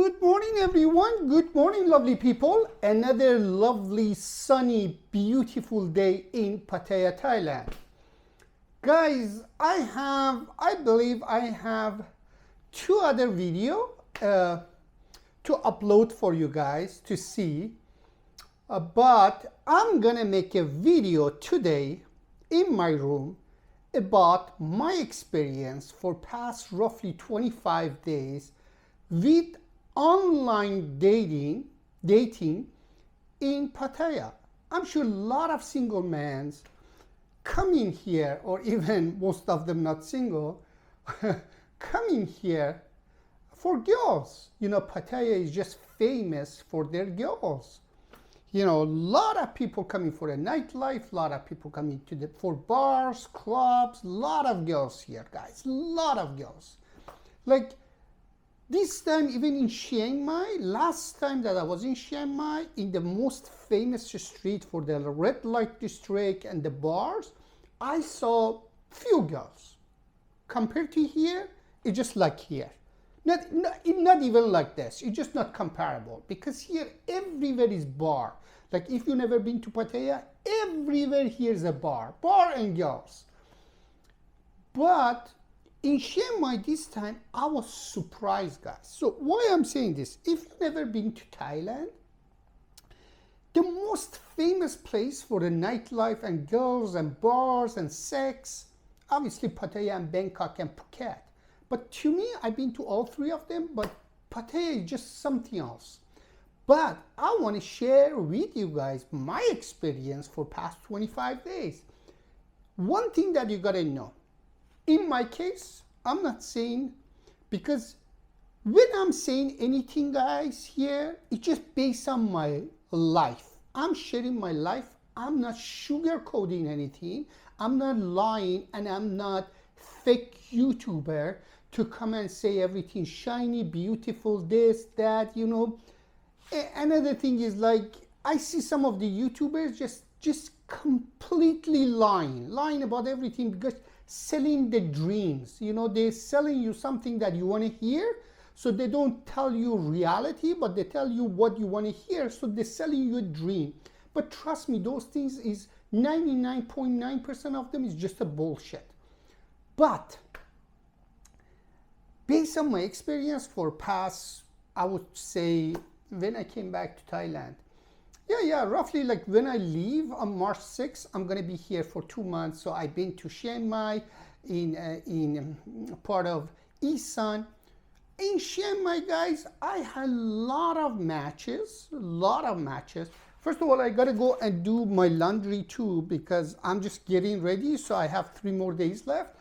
Good morning, everyone. Good morning, lovely people. Another lovely, sunny, beautiful day in Pattaya, Thailand. Guys, I believe I have two other videos to upload for you guys to see. But I'm gonna make a video today in my room about my experience for past roughly 25 days with online dating in Pattaya. I'm sure a lot of single men come in here, or even most of them not single, come in here for girls. You know, Pattaya is just famous for their girls. You know, a lot of people coming for a nightlife, a lot of people coming for bars, clubs, a lot of girls here, guys, a lot of girls. Like, this time, even in Chiang Mai, last time that I was in Chiang Mai, in the most famous street for the red light district and the bars, I saw few girls. Compared to here, it's just like here. Not even like this. It's just not comparable. Because here, everywhere is bar. Like, if you've never been to Pattaya, everywhere here is a bar. Bar and girls. But in Chiang Mai this time, I was surprised, guys. So why I'm saying this, if you've never been to Thailand, the most famous place for the nightlife and girls and bars and sex, obviously Pattaya and Bangkok and Phuket. But to me, I've been to all three of them, but Pattaya is just something else. But I want to share with you guys my experience for past 25 days. One thing that you gotta know, in my case, I'm not saying, because when I'm saying anything, guys, here, it's just based on my life. I'm sharing my life. I'm not sugarcoating anything. I'm not lying, and I'm not fake YouTuber to come and say everything shiny, beautiful, this, that, you know. Another thing is, like, I see some of the YouTubers just completely lying about everything, because selling the dreams, you know, they're selling you something that you want to hear, so they don't tell you reality, but they tell you what you want to hear, so they're selling you a dream. But trust me, those things is 99.9% of them is just a bullshit. But based on my experience for past, I would say, when I came back to Thailand, roughly like when I leave on March 6th, I'm gonna be here for 2 months. So I've been to Chiang Mai, in part of Isan. In Chiang Mai, guys, I had a lot of matches. First of all, I gotta go and do my laundry too, because I'm just getting ready. So I have 3 more days left.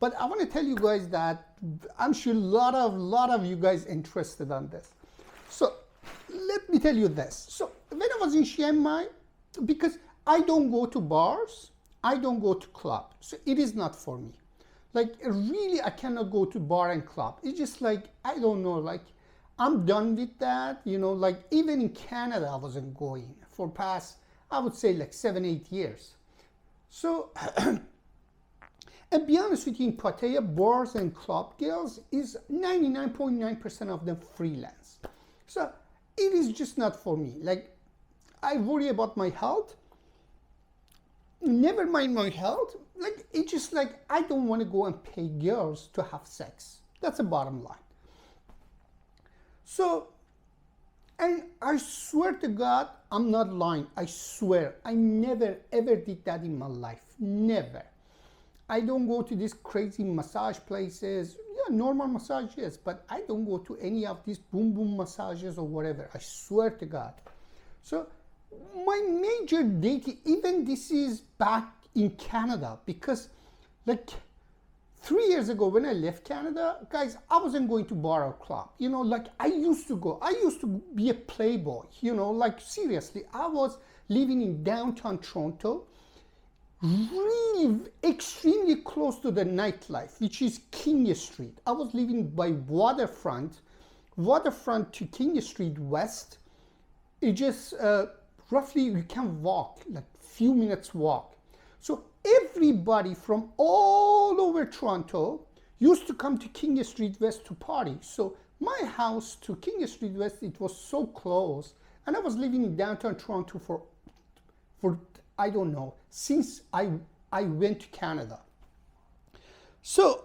But I want to tell you guys that I'm sure a lot of you guys interested on this. So let me tell you this. So when I was in Chiang Mai, because I don't go to bars, I don't go to club, so it is not for me. Like, really, I cannot go to bar and club. It's just like, I don't know, like, I'm done with that, you know. Like, even in Canada, I wasn't going for past, I would say, like 7-8 years. So and be honest with you, in Pattaya, bars and club girls is 99.9% of them freelance. So it is just not for me. Like, I worry about my health. Never mind my health. Like, it's just like, I don't want to go and pay girls to have sex. That's the bottom line. So, and I swear to God, I'm not lying. I swear, I never ever did that in my life. Never. I don't go to these crazy massage places. Yeah, normal massages, but I don't go to any of these boom boom massages or whatever. I swear to God. So my major dating, even this is back in Canada, because like 3 years ago when I left Canada, guys, I wasn't going to bar or club. You know, like I used to go. I used to be a playboy, you know, like seriously. I was living in downtown Toronto, really extremely close to the nightlife, which is King Street. I was living by waterfront to King Street West. It just roughly, you can walk, like few minutes walk. So everybody from all over Toronto used to come to King Street West to party. So my house to King Street West, it was so close, and I was living in downtown Toronto for I don't know, since I went to Canada. So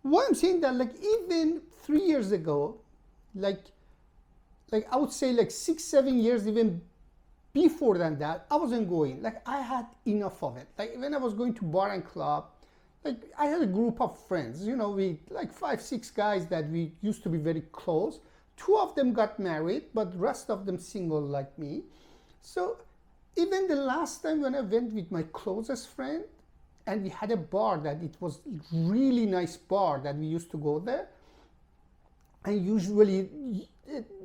what I'm saying that, like, even 3 years ago, like I would say like 6-7 years even before than that, I wasn't going. Like, I had enough of it. Like, when I was going to bar and club, like, I had a group of friends, you know, we like 5-6 guys that we used to be very close. 2 of them got married, but the rest of them single like me. So even the last time when I went with my closest friend, and we had a bar that it was really nice bar that we used to go there, and usually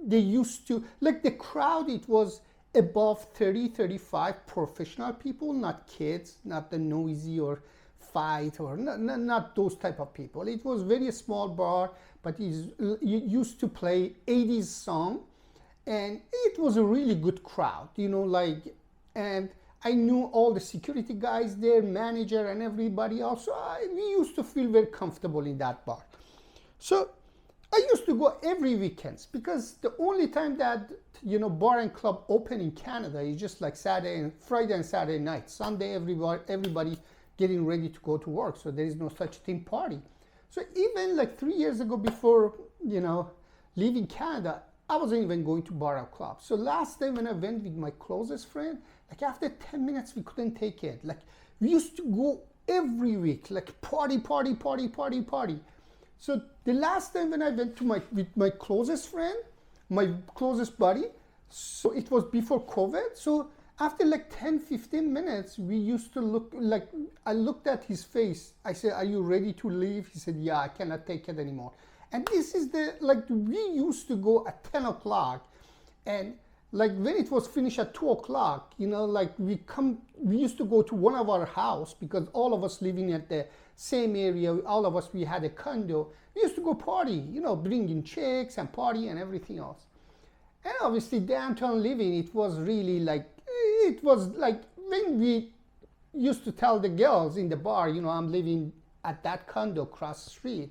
they used to, like, the crowd, it was above 30-35 professional people, not kids, not the noisy or fight or not those type of people. It was very small bar, but it used to play 80s song, and it was a really good crowd, you know, like, and I knew all the security guys there, manager and everybody else. So we used to feel very comfortable in that bar. So I used to go every weekends, because the only time that, you know, bar and club open in Canada is just like Friday and Saturday night. Sunday, everybody getting ready to go to work. So there is no such thing party. So even like 3 years ago, before, you know, leaving Canada, I wasn't even going to bar or club. So last time when I went with my closest friend, like, after 10 minutes, we couldn't take it. Like, we used to go every week, like, party. So the last time when I went to with my closest friend, my closest buddy, so it was before COVID. So after like 10-15 minutes, we used to look, like, I looked at his face. I said, "Are you ready to leave?" He said, "Yeah, I cannot take it anymore." And this is like, we used to go at 10 o'clock, and like, when it was finished at 2 o'clock, you know, like, we used to go to one of our house, because all of us living at the same area, all of us, we had a condo. We used to go party, you know, bring in chicks and party and everything else. And obviously downtown living, it was really like, when we used to tell the girls in the bar, you know, I'm living at that condo across the street.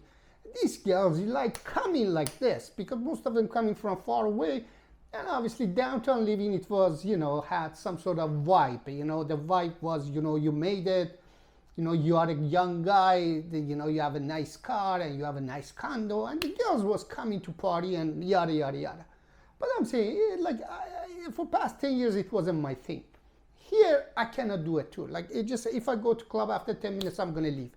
These girls like coming like this, because most of them coming from far away. And obviously downtown living, it was, you know, had some sort of vibe, you know, the vibe was, you know, you made it, you know, you are a young guy, you know, you have a nice car and you have a nice condo, and the girls was coming to party and yada, yada, yada. But I'm saying, like, for past 10 years, it wasn't my thing. Here, I cannot do it too. Like, it just, if I go to club after 10 minutes, I'm going to leave.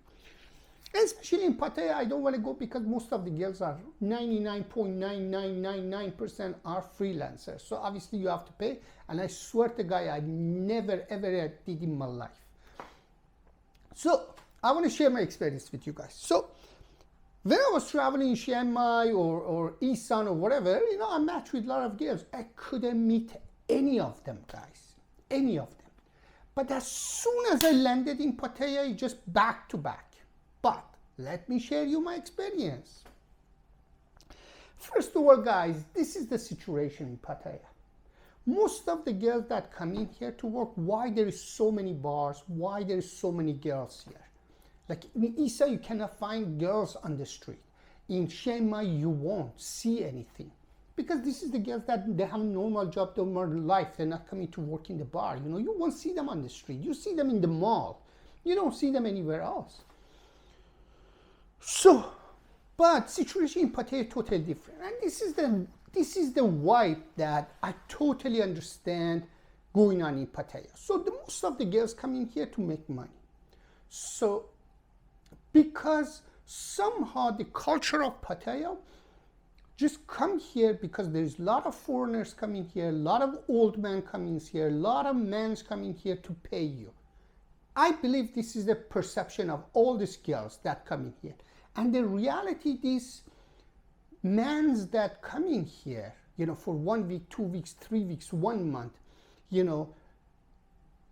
Especially in Pattaya, I don't want to go, because most of the girls are 99.9999% are freelancers. So obviously you have to pay. And I swear to God, I never ever did in my life. So I want to share my experience with you guys. So when I was traveling in Chiang Mai or Isan or whatever, you know, I matched with a lot of girls. I couldn't meet any of them, guys. Any of them. But as soon as I landed in Pattaya, it just back to back. But let me share you my experience. First of all, guys, this is the situation in Pattaya. Most of the girls that come in here to work, why there is so many bars, why there is so many girls here. Like in Isa, you cannot find girls on the street. In Chiang Mai, you won't see anything. Because this is the girls that they have a normal job, normal life. They're not coming to work in the bar. You know, you won't see them on the street. You see them in the mall. You don't see them anywhere else. So, but situation in Pattaya is totally different. And this is the vibe that I totally understand going on in Pattaya. So most of the girls come in here to make money. So because somehow the culture of Pattaya just come here, because there's a lot of foreigners coming here, a lot of old men coming here, a lot of men coming here to pay you. I believe this is the perception of all these girls that come in here. And the reality is, men that come in here, you know, for 1 week, 2 weeks, 3 weeks, 1 month, you know,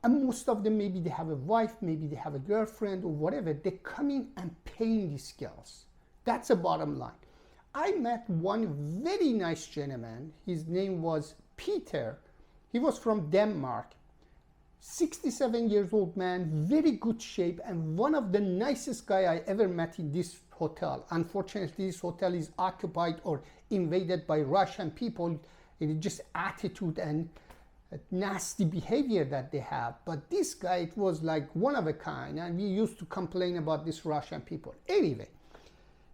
and most of them, maybe they have a wife, maybe they have a girlfriend or whatever, they come in and paying these girls. That's the bottom line. I met one very nice gentleman. His name was Peter. He was from Denmark. 67 years old man, very good shape, and one of the nicest guy I ever met in this hotel. Unfortunately, this hotel is occupied or invaded by Russian people. It's just attitude and nasty behavior that they have. But this guy, it was like one of a kind, and we used to complain about this Russian people. Anyway,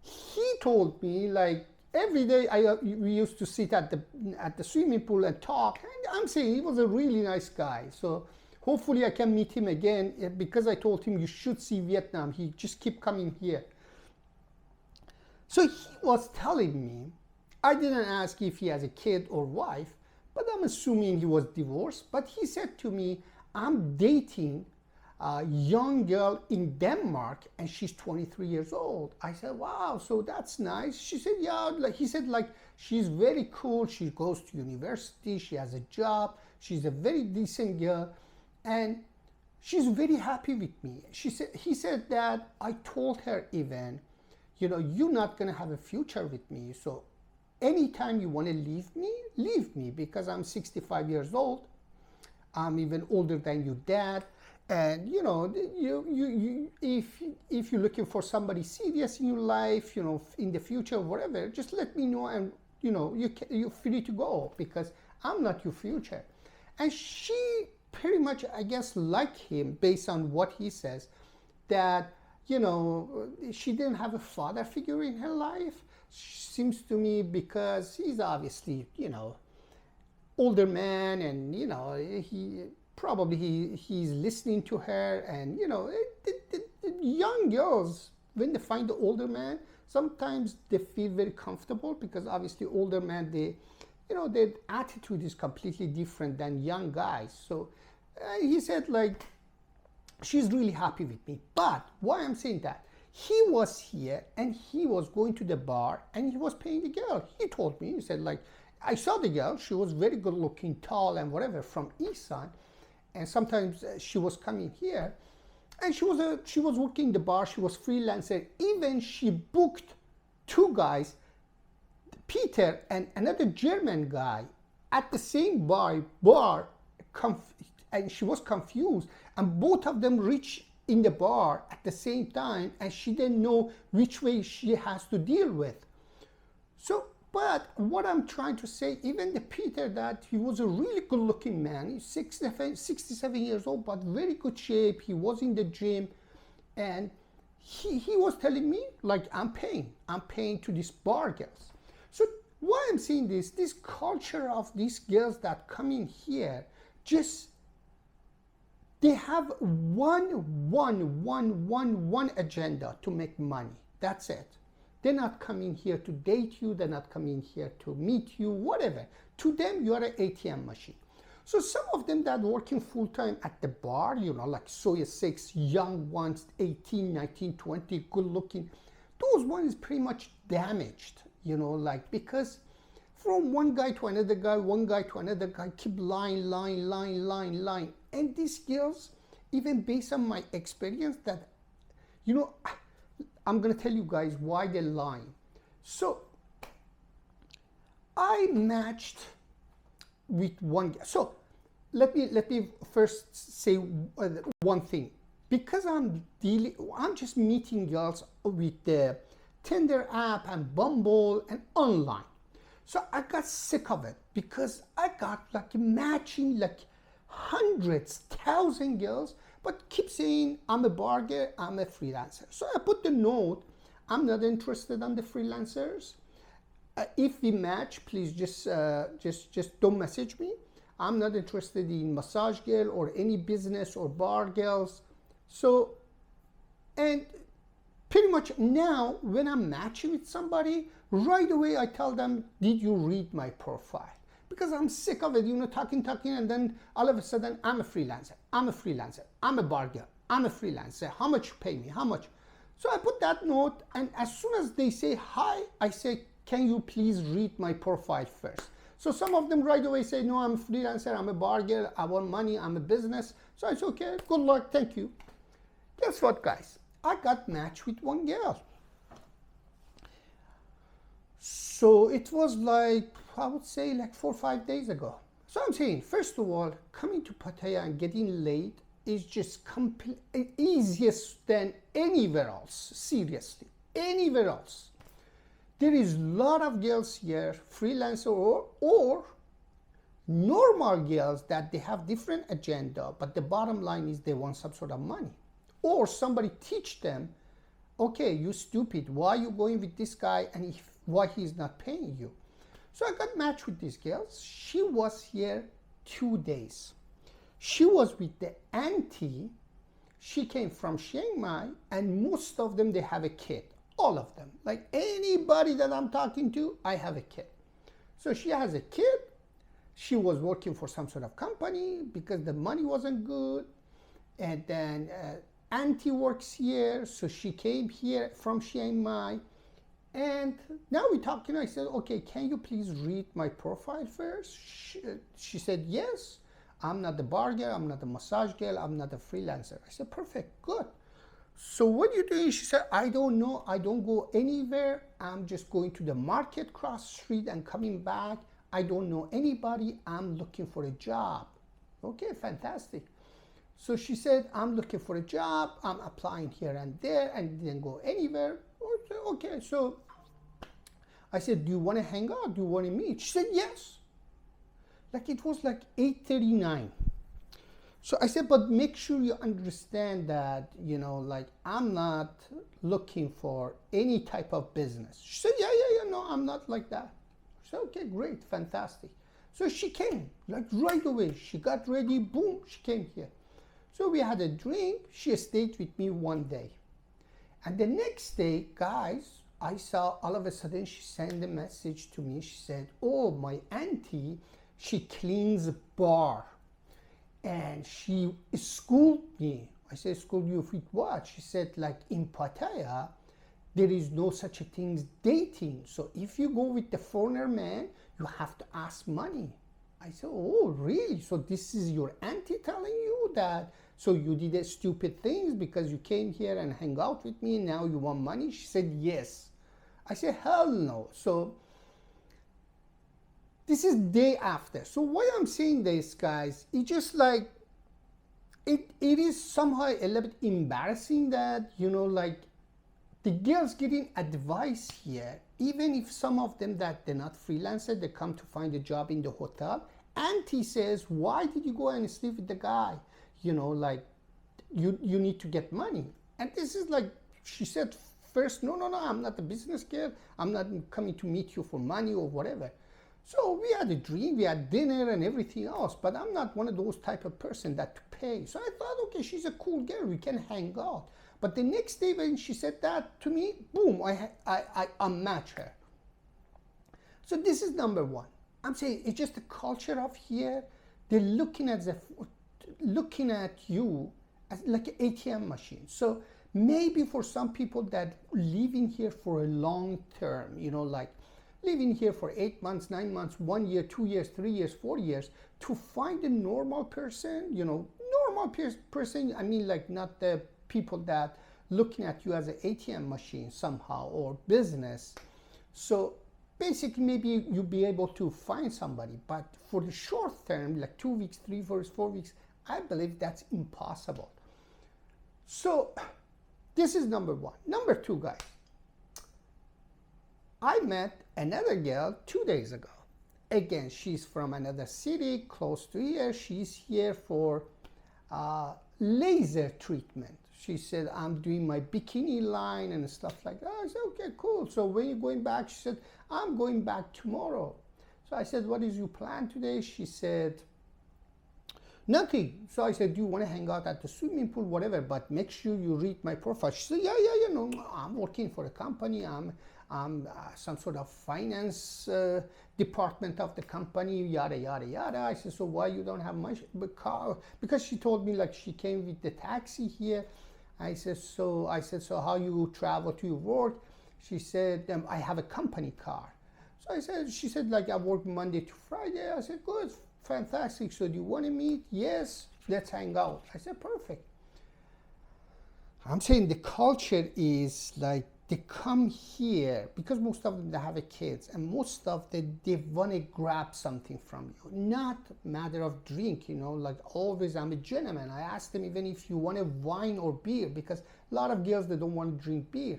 he told me like every day we used to sit at the swimming pool and talk, and I'm saying he was a really nice guy. So hopefully I can meet him again, because I told him you should see Vietnam. He just keep coming here. So he was telling me, I didn't ask if he has a kid or wife, but I'm assuming he was divorced. But he said to me, I'm dating a young girl in Denmark and she's 23 years old. I said, wow, so that's nice. She said, yeah, like he said, like she's very cool. She goes to university, she has a job, she's a very decent girl, and she's very happy with me. He said that I told her even, you know, you're not gonna have a future with me. So anytime you want to leave me, because I'm 65 years old. I'm even older than your dad. And you know, if you're looking for somebody serious in your life, you know, in the future, whatever, just let me know, and you know, you're free to go, because I'm not your future. And she pretty much, I guess, like him based on what he says, that you know, she didn't have a father figure in her life. Seems to me, because he's obviously, you know, older man, and you know, he's listening to her, and you know, the young girls, when they find the older man, sometimes they feel very comfortable, because obviously older men, they, you know, their attitude is completely different than young guys. So he said like she's really happy with me. But why I'm saying that, he was here and he was going to the bar and he was paying the girl. He told me, he said like, I saw the girl, she was very good looking, tall and whatever, from East Side, and sometimes she was coming here, and she was working the bar, she was freelancer. Even she booked two guys, Peter and another German guy, at the same bar, and she was confused, and both of them reached in the bar at the same time, and she didn't know which way she has to deal with. So, but what I'm trying to say, even the Peter, that he was a really good looking man, he's 67 years old, but very good shape, he was in the gym, and he was telling me, like, I'm paying to these bar girls. So why I'm saying this culture of these girls that come in here, just, they have one agenda: to make money. That's it. They're not coming here to date you. They're not coming here to meet you, whatever. To them, you are an ATM machine. So some of them that working full-time at the bar, you know, like Soya 6, young ones, 18, 19, 20, good looking, those ones pretty much damaged, you know, like, because from one guy to another guy, keep lying. And these girls, even based on my experience, that, you know, I'm gonna tell you guys why they're lying. So I matched with one girl. So let me first say one thing. Because I'm just meeting girls with the Tinder app and Bumble and online. So I got sick of it, because I got like matching like hundreds, 1,000 girls, but keep saying I'm a bar girl, I'm a freelancer. So I put the note, I'm not interested in the freelancers. If we match, please just don't message me. I'm not interested in massage girl or any business or bar girls. So, and pretty much now when I'm matching with somebody, right away I tell them, did you read my profile? Because I'm sick of it, you know, talking, and then all of a sudden, I'm a freelancer, I'm a bar girl, I'm a freelancer, how much you pay me, how much? So I put that note, and as soon as they say hi, I say, can you please read my profile first? So some of them right away say, no, I'm a freelancer, I'm a bar girl, I want money, I'm a business. So I say, okay, good luck, thank you. Guess what, guys? I got matched with one girl. So it was like, I would say like 4 or 5 days ago. So I'm saying, first of all, coming to Pattaya and getting laid is just easiest than anywhere else, seriously. anywhere else. There is a lot of girls here, freelancer or normal girls that they have different agenda, but the bottom line is they want some sort of money. Or somebody teach them, okay, you stupid, why are you going with this guy and why he's not paying you? So I got matched with these girls. She was here 2 days. She was with the auntie. She came from Chiang Mai, and most of them, they have a kid. All of them. Like anybody that I'm talking to, I have a kid. So she has a kid. She was working for some sort of company because the money wasn't good. And then auntie works here, so she came here from Chiang Mai. And now we're talking. I said, okay, can you please read my profile first? She said, yes. I'm not the bar girl, I'm not the massage girl, I'm not a freelancer. I said, perfect, good. So what are you doing? She said, I don't know, I don't go anywhere. I'm just going to the market cross street and coming back. I don't know anybody, I'm looking for a job. Okay, fantastic. So she said, I'm looking for a job, I'm applying here and there, and didn't go anywhere. Okay, so I said, do you want to hang out? Do you want to meet? She said, yes. Like it was like 8:39. So I said, but make sure you understand that, like I'm not looking for any type of business. She said, yeah, no, I'm not like that. I said, okay, great, fantastic. So she came, like right away. She got ready, boom, she came here. So we had a drink. She stayed with me 1 day. And the next day, guys, I saw all of a sudden she sent a message to me. She said, oh, my auntie, she cleans bar. And she schooled me. I said, schooled you with what? She said, like in Pattaya, there is no such a thing as dating. So if you go with the foreigner man, you have to ask money. I said, oh, really? So this is your auntie telling you that? So you did stupid things because you came here and hang out with me and now you want money? She said, yes. I said, hell no. So this is day after. So why I'm saying this, guys, it's just like, it is somehow a little bit embarrassing that, like the girls getting advice here, even if some of them that they're not freelancer, they come to find a job in the hotel. Auntie says, why did you go and sleep with the guy? Like you need to get money. And this is like, she said first, no, I'm not a business girl. I'm not coming to meet you for money or whatever. So we had a drink, we had dinner and everything else, but I'm not one of those type of person that to pay. So I thought, okay, she's a cool girl, we can hang out. But the next day when she said that to me, boom, I unmatched her. So this is number one. I'm saying it's just the culture of here. They're looking at you as like an ATM machine. So maybe for some people that live in here for a long term, like living here for 8 months, 9 months, 1 year, 2 years, 3 years, 4 years, to find a normal person, person, I mean like not the people that looking at you as an ATM machine somehow or business. So basically maybe you'll be able to find somebody, but for the short term, like 2 weeks, 3 weeks, 4 weeks, I believe that's impossible. So this is number one. Number two, guys, I met another girl 2 days ago. Again, she's from another city close to here. She's here for laser treatment. She said, I'm doing my bikini line and stuff like that. I said, okay, cool. So when you're going back? She said, I'm going back tomorrow. So I said, what is your plan today? She said, nothing. So I said, do you want to hang out at the swimming pool, whatever, but make sure you read my profile. She said, yeah, no, I'm working for a company. I'm some sort of finance department of the company, yada, yada, yada. I said, so why you don't have my car? Because she told me like she came with the taxi here. I said, so how you travel to your work? She said, I have a company car. So she said, like I work Monday to Friday. I said, good, fantastic. So do you want to meet? Yes, let's hang out. I said, perfect. I'm saying the culture is like, they come here because most of them, they have kids, and most of them, they want to grab something from you. Not matter of drink, like always I'm a gentleman. I ask them even if you want a wine or beer, because a lot of girls, they don't want to drink beer.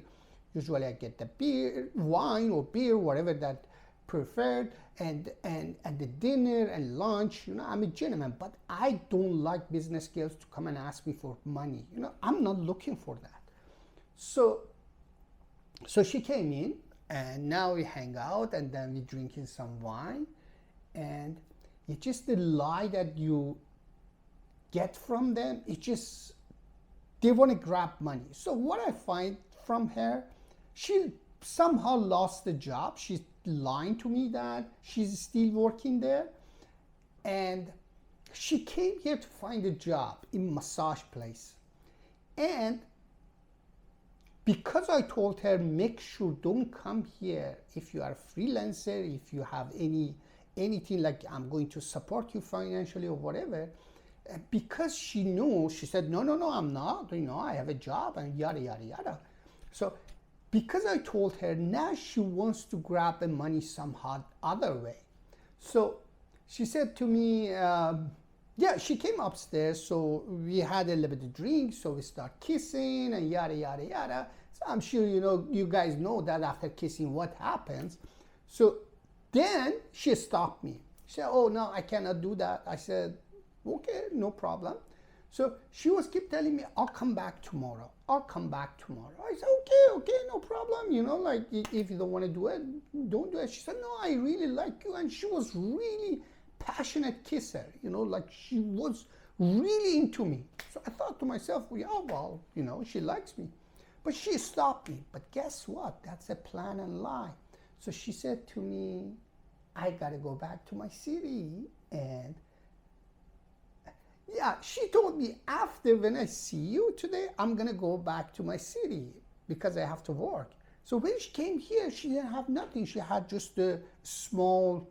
Usually I get the beer, wine or beer, whatever that preferred, and the dinner and lunch. I'm a gentleman, but I don't like business girls to come and ask me for money. I'm not looking for that. So she came in, and now we hang out, and then we drinking some wine, and it's just the lie that you get from them. It's just they want to grab money. So what I find from her, she somehow lost the job. She's lying to me that she's still working there, and she came here to find a job in massage place. And because I told her, make sure don't come here if you are a freelancer, if you have anything like I'm going to support you financially or whatever, because she knew, she said, no, I'm not, I have a job and yada, yada, yada. So because I told her, now she wants to grab the money somehow other way. So she said to me, yeah, she came upstairs, so we had a little bit of drink, so we start kissing and yada, yada, yada. So I'm sure you guys know that after kissing what happens. So then she stopped me. She said, oh no, I cannot do that. I said, okay, no problem. So she was keep telling me, I'll come back tomorrow. I'll come back tomorrow. I said, okay, no problem. Like if you don't want to do it, don't do it. She said, no, I really like you. And she was really passionate kisser, like she was really into me. So I thought to myself, yeah, well, she likes me. But she stopped me. But guess what? That's a plan and lie. So she said to me, I got to go back to my city. And yeah, she told me, after when I see you today, I'm going to go back to my city because I have to work. So when she came here, she didn't have nothing. She had just a small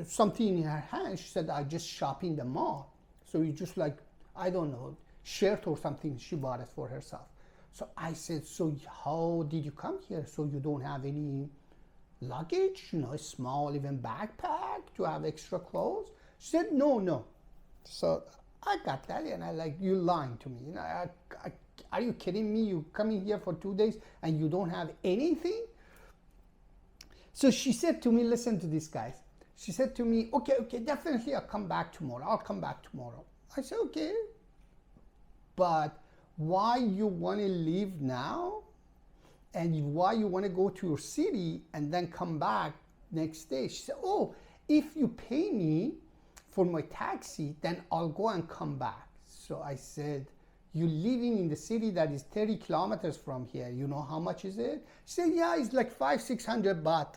something in her hand. She said, I just shop in the mall. So you just like, I don't know, shirt or something, she bought it for herself. So I said, so how did you come here? So you don't have any luggage, a small even backpack to have extra clothes? She said, no. So I got that, and I like, you lying to me. Are you kidding me? You coming here for 2 days and you don't have anything? So she said to me, listen to this, guys. She said to me, okay, definitely I'll come back tomorrow. I said, okay, but why you want to leave now? And why you want to go to your city and then come back next day? She said, oh, if you pay me for my taxi, then I'll go and come back. So I said, you living in the city that is 30 kilometers from here, you know how much is it? She said, yeah, it's like 500-600 baht.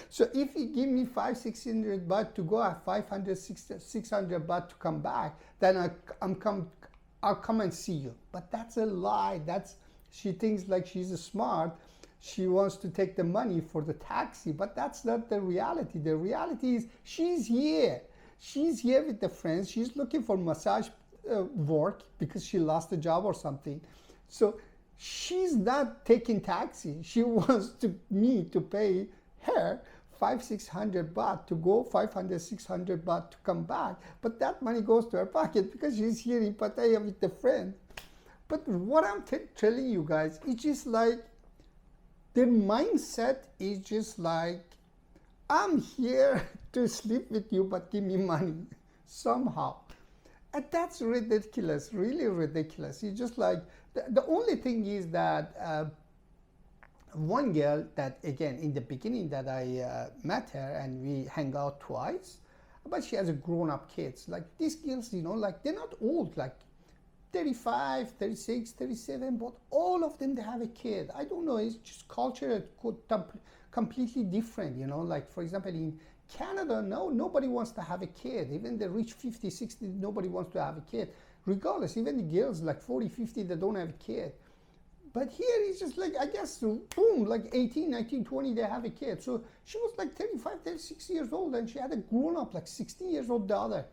So if you give me 500-600 baht to go, at 500-600 baht to come back, then I'll come and see you. But that's a lie. She thinks like she's smart. She wants to take the money for the taxi, but that's not the reality. The reality is she's here. She's here with the friends. She's looking for massage work because she lost a job or something. So she's not taking taxi. She wants me to pay her 500-600 baht to go, 500-600 baht to come back. But that money goes to her pocket because she's here in Pattaya with the friend. But what I'm telling you guys, it's just like, their mindset is just like, I'm here to sleep with you, but give me money somehow. And that's ridiculous, really ridiculous. It's just like, the only thing is that one girl that, again, in the beginning that I met her and we hang out twice, but she has a grown-up kids. Like these girls, like they're not old, like 35, 36, 37, but all of them, they have a kid. I don't know, it's just culture completely different, like for example, in Canada, nobody wants to have a kid. Even the rich 50, 60, nobody wants to have a kid. Regardless, even the girls like 40, 50, they don't have a kid. But here it's just like, I guess, boom, like 18, 19, 20, they have a kid. So she was like 35, 36 years old, and she had a grown-up, like 16 years old daughter.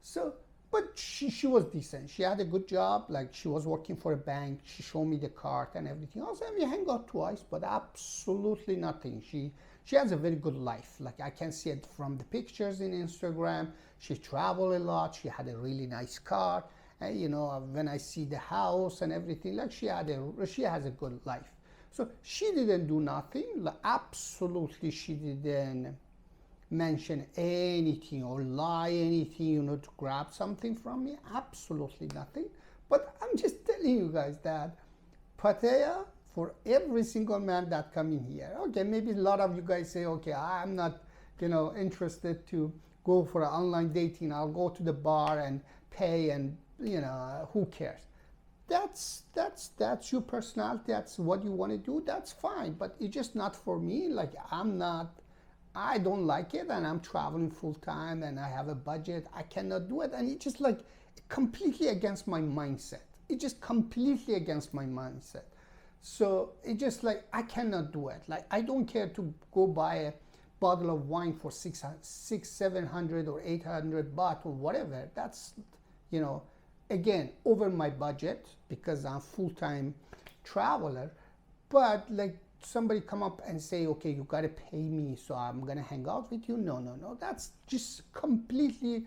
So, but she was decent. She had a good job, like she was working for a bank. She showed me the card and everything else, and we hang out twice, but absolutely nothing. She has a very good life. Like I can see it from the pictures in Instagram. She traveled a lot. She had a really nice car. when I see the house and everything, like she has a good life. So she didn't do nothing. Like, absolutely, she didn't mention anything or lie anything, to grab something from me. Absolutely nothing. But I'm just telling you guys that Pattaya, for every single man that come in here, okay, maybe a lot of you guys say, okay, I'm not, interested to go for online dating. I'll go to the bar and pay, and who cares? That's your personality. That's what you want to do. That's fine. But it's just not for me. Like, I don't like it, and I'm traveling full time, and I have a budget. I cannot do it, and it's just like completely against my mindset. It's just completely against my mindset. So it's just like I cannot do it. Like, I don't care to go buy a bottle of wine for 700 or 800 baht or whatever. That's, again, over my budget because I'm full-time traveler. But like, somebody come up and say, okay, you got to pay me, so I'm going to hang out with you. No. That's just completely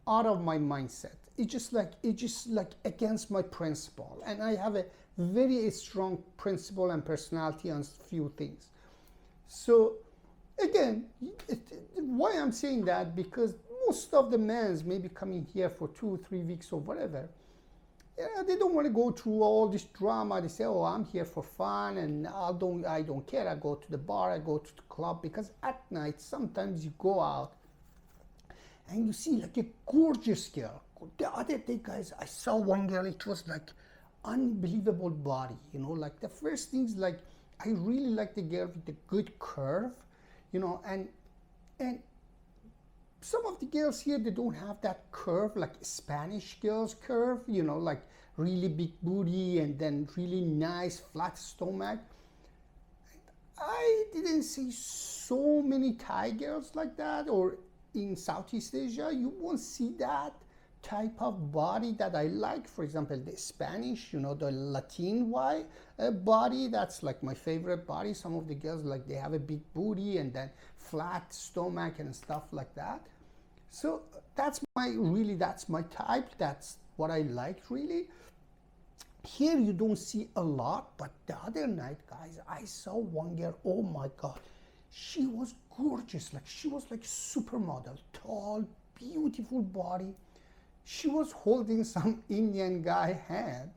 out of my mindset. It's just like against my principle. And I have a very strong principle and personality on few things. So again, why I'm saying that, because most of the men maybe coming here for 2 or 3 weeks or whatever, they don't want to go through all this drama. They say, oh, I'm here for fun, and I don't care. I go to the bar, I go to the club, because at night sometimes you go out and you see like a gorgeous girl. The other day, guys, I saw one girl. It was like unbelievable body, like the first things, like I really like the girl with the good curve, and some of the girls here, they don't have that curve, like Spanish girls curve, like really big booty and then really nice flat stomach. I didn't see so many Thai girls like that, or in Southeast Asia, you won't see that type of body that I like. For example, the Spanish, the Latin body, that's like my favorite body. Some of the girls, like, they have a big booty and then flat stomach and stuff like that. So that's my type. That's what I like, really. Here you don't see a lot, but the other night, guys, I saw one girl. Oh my God, she was gorgeous. Like, she was like supermodel, tall, beautiful body. She was holding some Indian guy hand,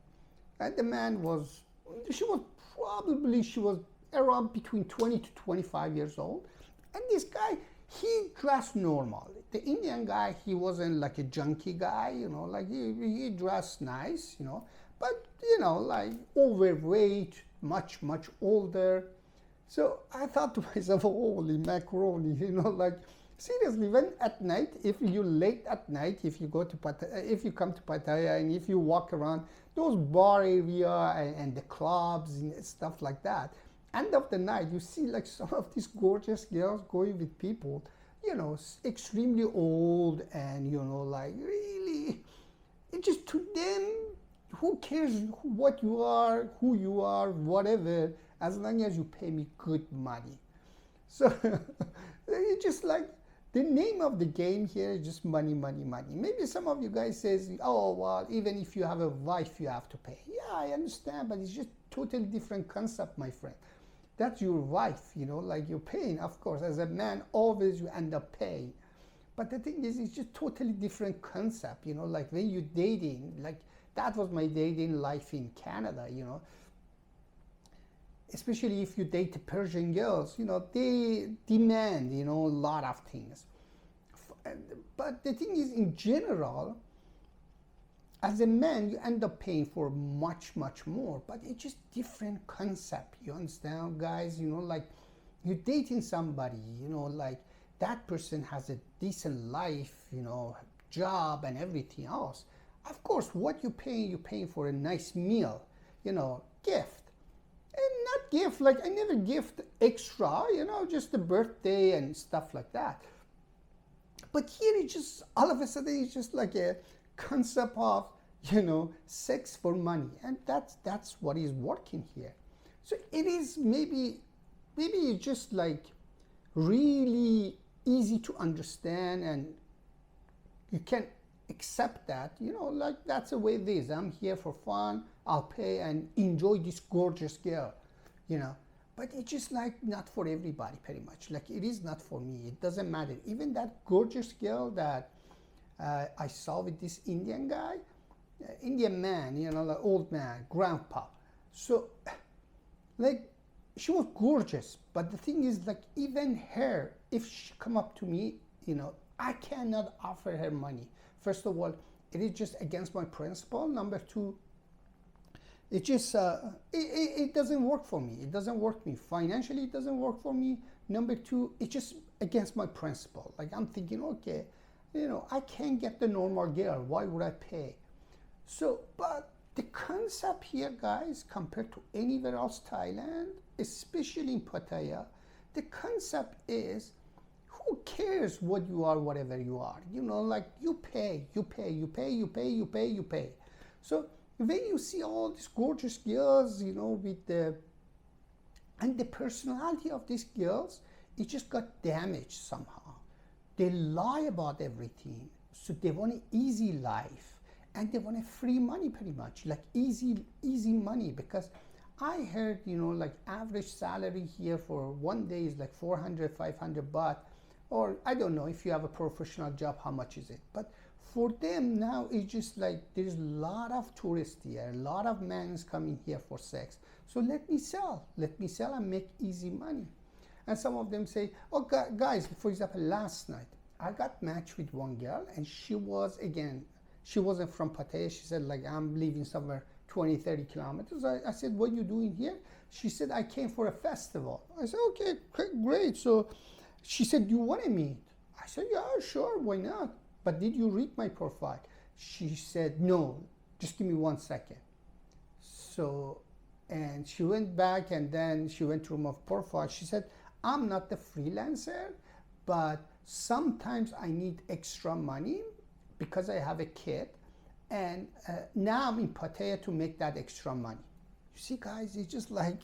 and the man she was around between 20 to 25 years old, and this guy, he dressed normal. The Indian guy, he wasn't like a junkie guy, like he dressed nice, but like overweight, much older. So I thought to myself, holy macaroni, like, seriously, when at night, if you late at night, if you go to if you come to Pattaya and if you walk around those bar area and the clubs and stuff like that, end of the night, you see like some of these gorgeous girls going with people, extremely old, and like, really, it just, to them, who cares what you are, who you are, whatever, as long as you pay me good money. So it's just like, the name of the game here is just money. Maybe some of you guys says, oh, well, even if you have a wife, you have to pay. Yeah, I understand, but it's just totally different concept, my friend. That's your wife, like, you're paying. Of course, as a man, always you end up paying. But the thing is, it's just totally different concept, like when you're dating, like that was my dating life in Canada, especially if you date Persian girls, they demand, a lot of things. But the thing is, in general, as a man, you end up paying for much more, but it's just different concept. You understand, guys? Like, you're dating somebody, like, that person has a decent life, job and everything else. Of course, what you're paying for a nice meal, gift. And not gift, like, I never gift extra, just the birthday and stuff like that. But here it's just, all of a sudden, it's just like a concept of, sex for money. And that's what is working here. So it is maybe it's just like really easy to understand, and you can accept that, like that's the way it is. I'm here for fun. I'll pay and enjoy this gorgeous girl, you know. But it's just like not for everybody, pretty much. Like it is not for me. It doesn't matter. Even that gorgeous girl that I saw with this Indian guy, Indian man, like old man, grandpa. So, like, she was gorgeous. But the thing is, like, even her, if she come up to me, I cannot offer her money. First of all, it is just against my principle. Number two, it just it doesn't work for me. It doesn't work for me financially. It doesn't work for me. Number two, it's just against my principle. Like I'm thinking, okay, I can't get the normal girl. Why would I pay? So, but the concept here, guys, compared to anywhere else, Thailand, especially in Pattaya, the concept is, who cares what you are, whatever you are? Like you pay. So when you see all these gorgeous girls, with and the personality of these girls, it just got damaged somehow. They lie about everything. So they want an easy life and they want a free money, pretty much, like easy money. Because I heard, like average salary here for one day is like 400, 500 baht. Or I don't know if you have a professional job, how much is it? But for them now, it's just like there's a lot of tourists here, a lot of men coming here for sex. So let me sell and make easy money. And some of them say, oh, guys, for example, last night, I got matched with one girl and she wasn't from Pattaya. She said, like, I'm leaving somewhere 20, 30 kilometers. I said, what are you doing here? She said, I came for a festival. I said, okay, great. So she said, do you want to meet? I said, yeah, sure, why not? But did you read my profile? She said, no, just give me 1 second. So, and she went back and then she went to my profile. She said, I'm not the freelancer, but sometimes I need extra money because I have a kid. And now I'm in Pattaya to make that extra money. You see, guys, it's just like,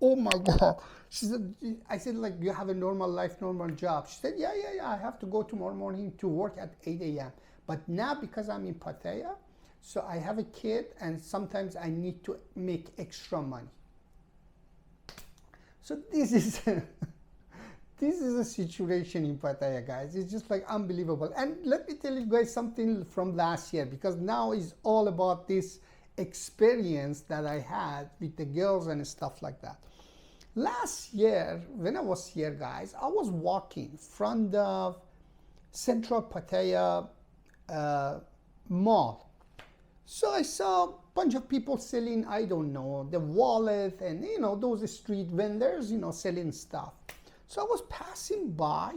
oh my God. She said, I said, like, you have a normal life, normal job. She said, yeah, I have to go tomorrow morning to work at 8 a.m. But now because I'm in Pattaya, so I have a kid and sometimes I need to make extra money. So this is this is a situation in Pattaya, guys. It's just like unbelievable. And let me tell you guys something from last year, because now is all about this experience that I had with the girls and stuff like that. Last year, when I was here, guys, I was walking from the Central Pattaya mall. So I saw a bunch of people selling, I don't know, the wallet and, those street vendors, selling stuff. So I was passing by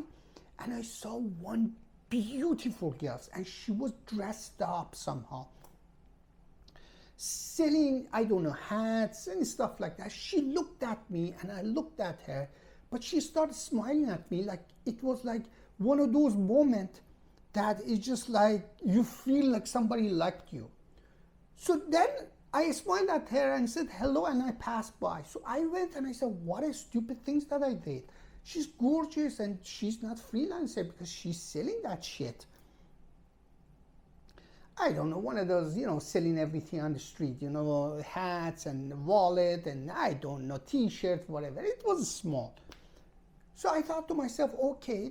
and I saw one beautiful girl and she was dressed up somehow, selling, I don't know, hats and stuff like that. She looked at me and I looked at her, but she started smiling at me like it was like one of those moments that is just like you feel like somebody liked you. So then I smiled at her and said hello and I passed by. So I went and I said, what a stupid things that I did. She's gorgeous and she's not freelancer because she's selling that shit. I don't know, one of those, selling everything on the street, hats and wallet and I don't know, t-shirts, whatever. It was small. So I thought to myself, okay,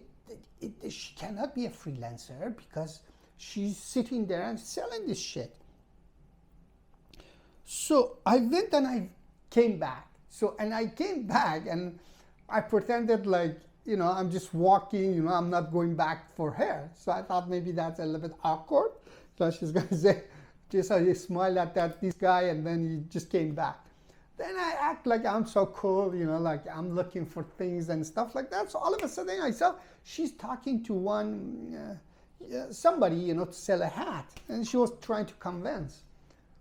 she cannot be a freelancer because she's sitting there and selling this shit. So I went and I came back. And I came back and I pretended like, I'm just walking, I'm not going back for her. So I thought maybe that's a little bit awkward. So she's going to say, just I smiled at this guy and then he just came back. Then I act like I'm so cool, like I'm looking for things and stuff like that. So all of a sudden I saw she's talking to somebody, to sell a hat. And she was trying to convince.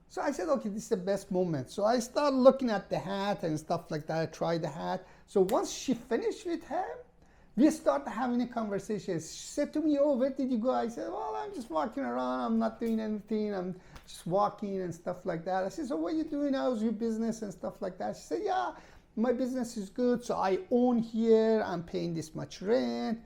So I said, okay, this is the best moment. So I started looking at the hat and stuff like that. I tried the hat. So once she finished with her, we started having a conversation. She said to me, oh, where did you go? I said, well, I'm just walking around. I'm not doing anything. I'm just walking and stuff like that. I said, so what are you doing? How's your business and stuff like that? She said, yeah, my business is good. So I own here. I'm paying this much rent.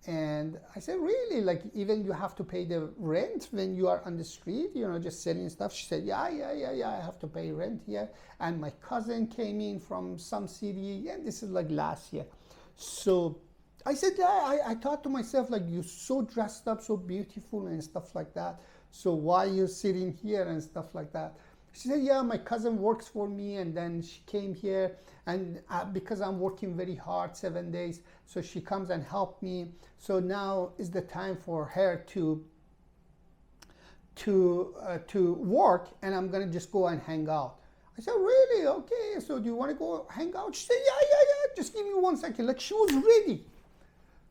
And I said, really? Like, even you have to pay the rent when you are on the street, just selling stuff? She said, yeah, I have to pay rent here. And my cousin came in from some city, and this is like last year. So I said, yeah, I thought to myself, like, you're so dressed up, so beautiful and stuff like that. So why you sitting here and stuff like that? She said, yeah, my cousin works for me, and then she came here, and because I'm working very hard 7 days, so she comes and help me. So now is the time for her to work, and I'm gonna just go and hang out. I said, really? Okay, so do you want to go hang out? She said, yeah, just give me 1 second. Like, she was ready.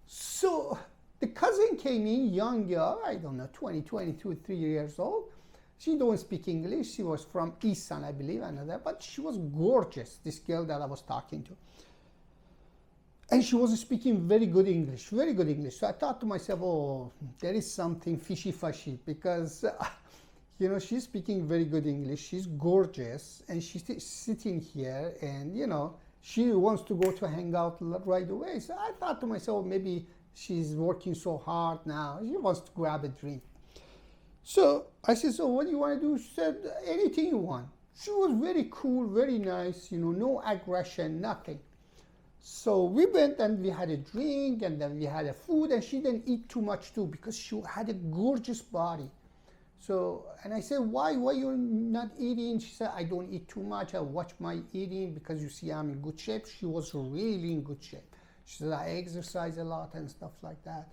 So the cousin came in, young girl, I don't know, 22, 3 years old. She don't speak English. She was from Isan, I believe, another, but she was gorgeous, this girl that I was talking to. And she was speaking very good English, very good English. So I thought to myself, oh, there is something fishy, because, she's speaking very good English. She's gorgeous, and she's sitting here, and, she wants to go to hang out right away. So I thought to myself, maybe she's working so hard now. She wants to grab a drink. So I said, so what do you want to do? She said, anything you want. She was very cool, very nice, no aggression, nothing. So we went and we had a drink, and then we had a food, and she didn't eat too much too, because she had a gorgeous body. So, and I said, why you're not eating? She said, I don't eat too much. I watch my eating because you see I'm in good shape. She was really in good shape. She said, I exercise a lot and stuff like that.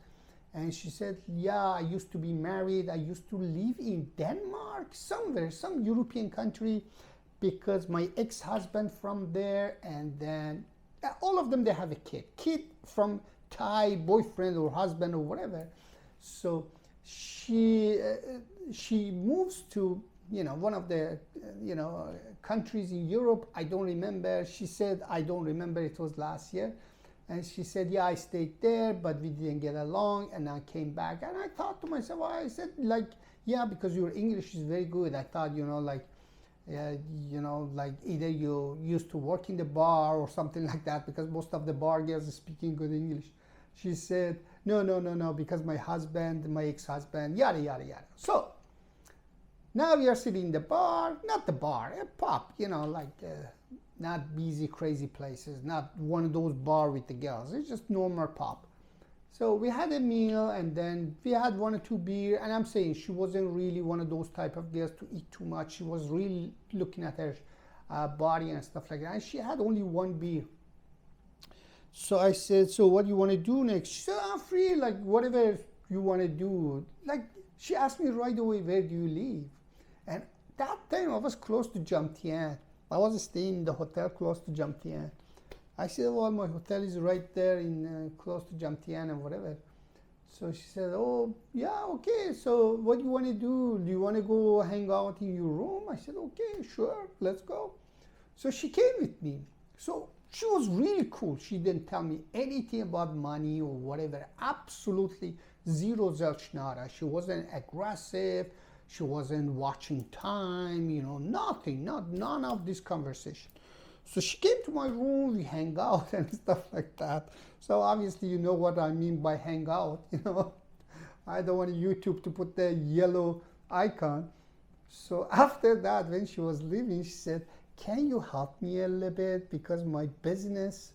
And she said, yeah, I used to be married. I used to live in Denmark, somewhere, some European country, because my ex-husband from there, and then all of them, they have a kid from Thai boyfriend or husband or whatever. So she moves to, one of the, countries in Europe. I don't remember. She said, I don't remember. It was last year. And she said, yeah, I stayed there, but we didn't get along, and I came back. And I thought to myself, I said, like, yeah, because your English is very good. I thought, like either you used to work in the bar or something like that, because most of the bar girls are speaking good English. She said, no, because my ex-husband, yada, yada, yada. So now we are sitting in the bar, not the bar, a pub, not busy, crazy places, not one of those bars with the girls. It's just normal pub. So we had a meal, and then we had 1 or 2 beer, and I'm saying she wasn't really one of those type of girls to eat too much. She was really looking at her body and stuff like that, and she had only 1 beer. So I said, so what do you want to do next? She said, I'm free, like whatever you want to do. Like, she asked me right away, where do you live? And that time I was close to Jomtien. I was staying in the hotel close to Jomtien. I said, well, my hotel is right there in close to Jomtien and whatever. So she said, oh, yeah, okay. So what do you want to do? Do you want to go hang out in your room? I said, okay, sure, let's go. So she came with me. So she was really cool. She didn't tell me anything about money or whatever. Absolutely zero zelchnara. She wasn't aggressive. She wasn't watching time, nothing, none of this conversation. So she came to my room, we hang out and stuff like that. So obviously you know what I mean by hang out, I don't want YouTube to put the yellow icon. So after that, when she was leaving, she said, can you help me a little bit, because my business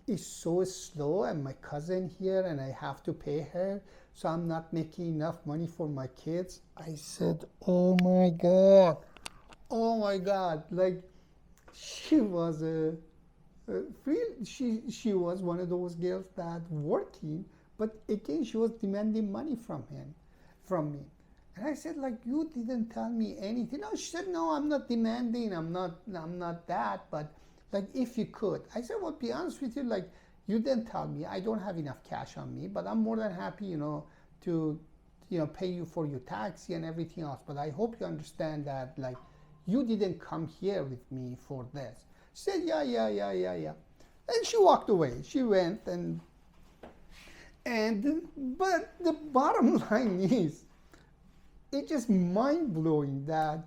is so slow, and my cousin here, and I have to pay her, so I'm not making enough money for my kids. I said, oh my God, like, she was she was one of those girls that working, but again, she was demanding money from me. And I said, like, you didn't tell me anything. No, she said, no, I'm not demanding, I'm not that, but like, if you could. I said, well, be honest with you, like, you didn't tell me. I don't have enough cash on me, but I'm more than happy, to, pay you for your taxi and everything else. But I hope you understand that, like, you didn't come here with me for this. She said, yeah. And she walked away. She went, but the bottom line is, it's just mind-blowing that,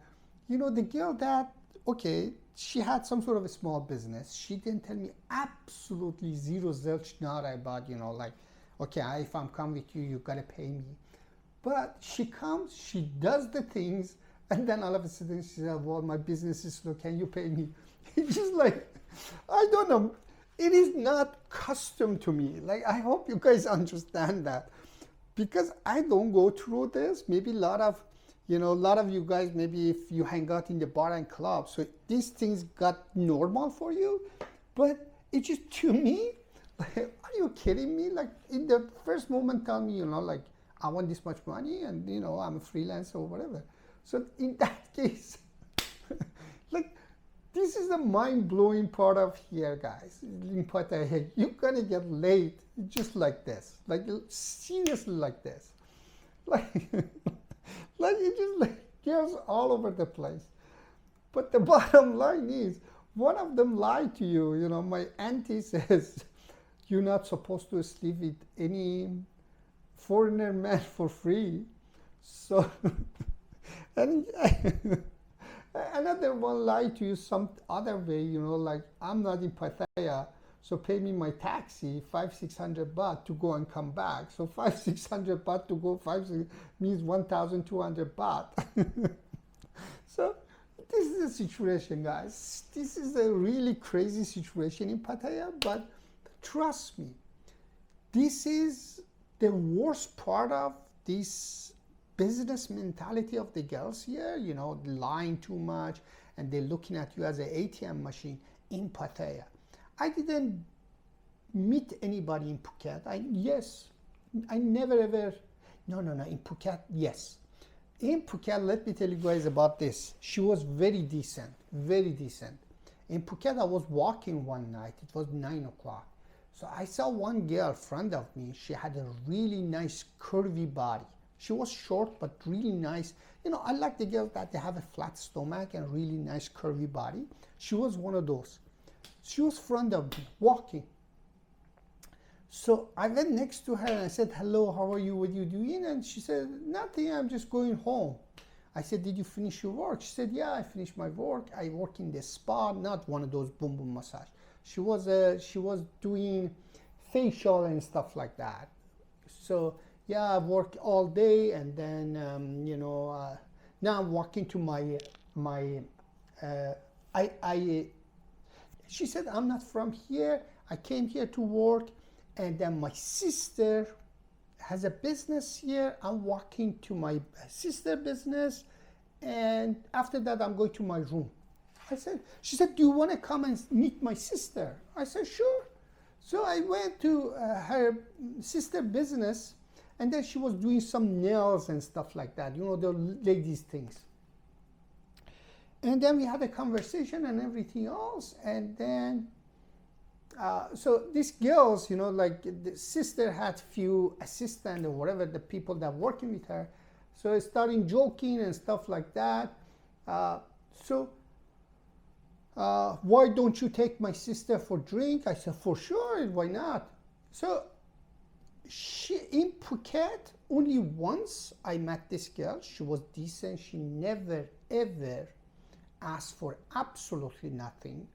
the girl that, okay, she had some sort of a small business. She didn't tell me absolutely zero zelchnara about, like, okay, if I'm coming with you, you gotta pay me. But she comes, she does the things, and then all of a sudden she said, well, my business is slow, can you pay me? It's just like, I don't know. It is not custom to me. Like, I hope you guys understand that. Because I don't go through this. Maybe a lot of you guys, maybe if you hang out in the bar and club, so these things got normal for you. But it just, to me, like, are you kidding me? Like, in the first moment, tell me, like, I want this much money and, I'm a freelancer or whatever. So in that case, like, this is the mind-blowing part of here, guys. In Pattaya, you're gonna get late just like this. Like, seriously like this. Like, like it just like goes all over the place. But the bottom line is, one of them lied to you. My auntie says, you're not supposed to sleep with any foreigner man for free. So, and another one lied to you some other way, like, I'm not in Pattaya, so pay me my taxi, 500-600 baht to go and come back. So 500-600 baht to go, means 1,200 baht. So this is the situation, guys. This is a really crazy situation in Pattaya, but trust me, this is the worst part of this business mentality of the girls here, lying too much, and they're looking at you as an ATM machine in Pattaya. I didn't meet anybody in Phuket. I never ever, no, in Phuket, yes. In Phuket, let me tell you guys about this. She was very decent, very decent. In Phuket, I was walking one night. It was 9 o'clock. So I saw one girl in front of me. She had a really nice curvy body. She was short, but really nice. I like the girls that they have a flat stomach and really nice curvy body. She was one of those. She was in front of me, walking. So I went next to her and I said, hello, how are you? What are you doing? And she said, nothing, I'm just going home. I said, did you finish your work? She said, yeah, I finished my work. I work in the spa, not one of those boom boom massage. She was doing facial and stuff like that. So yeah, I work all day, and then now I'm walking to my she said, I'm not from here. I came here to work, and then my sister has a business here. I'm walking to my sister business, and after that I'm going to my room. She said, do you want to come and meet my sister? I said, sure. So I went to her sister business, and then she was doing some nails and stuff like that, the ladies' things. And then we had a conversation and everything else. And then, so these girls, like the sister had few assistants or whatever, the people that working with her. So I started joking and stuff like that. Why don't you take my sister for drink? I said, for sure, why not? So she, in Phuket, only once I met this girl. She was decent. She never, ever asked for absolutely nothing.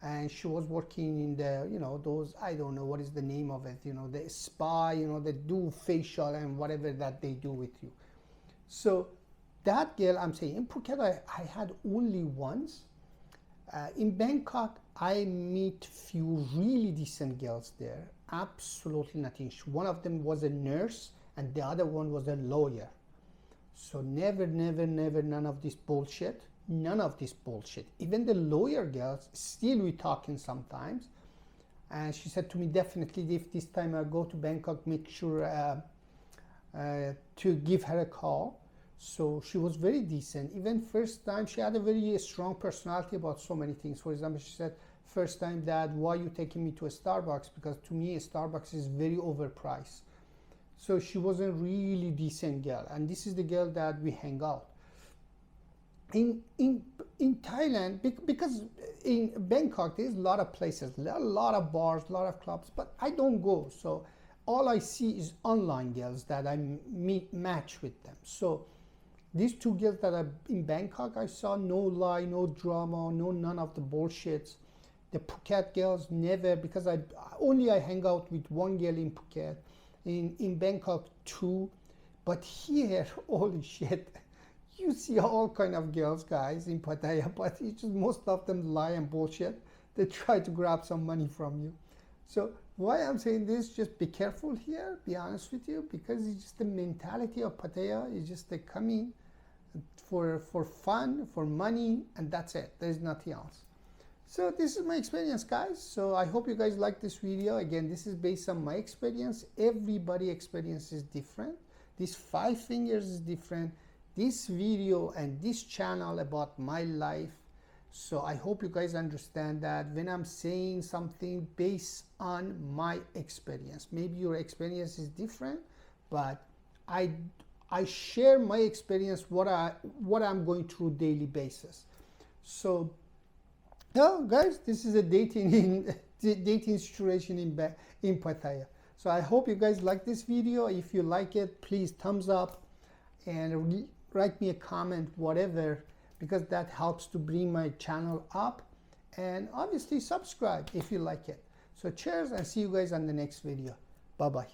And she was working in the, those, I don't know what is the name of it, the spa, they do facial and whatever that they do with you. So that girl, I'm saying, in Phuket, I had only once. In Bangkok, I meet few really decent girls there. Absolutely nothing. One of them was a nurse, and the other one was a lawyer. So never, none of this bullshit. None of this bullshit. Even the lawyer girls, still we talking sometimes. And she said to me, definitely, if this time I go to Bangkok, make sure to give her a call. So she was very decent. Even first time, she had a very strong personality about so many things. For example, she said, first time, Dad, why are you taking me to a Starbucks? Because to me, a Starbucks is very overpriced. So she was a really decent girl. And this is the girl that we hang out. In Thailand, because in Bangkok, there's a lot of places, a lot of bars, a lot of clubs, but I don't go. So all I see is online girls that I match with them. So these two girls that are in Bangkok, I saw no lie, no drama, none of the bullshits. The Phuket girls never, because I hang out with one girl in Phuket, in Bangkok two, but here, holy shit, you see all kind of girls, guys, in Pattaya, but it's just most of them lie and bullshit. They try to grab some money from you. So why I'm saying this, just be careful here, be honest with you, because it's just the mentality of Pattaya. It's just they come in for fun, for money, and that's it. There's nothing else. So this is my experience, guys. So I hope you guys like this video. Again, this is based on my experience. Everybody's experience is different. These 5 fingers is different. This video and this channel about my life. So I hope you guys understand that when I'm saying something based on my experience. Maybe your experience is different, but I share my experience, what I'm going through daily basis. So yeah, guys, this is a dating situation in Pattaya. So I hope you guys like this video. If you like it, please thumbs up and write me a comment, whatever, because that helps to bring my channel up. And obviously subscribe if you like it. So cheers, and see you guys on the next video. Bye bye.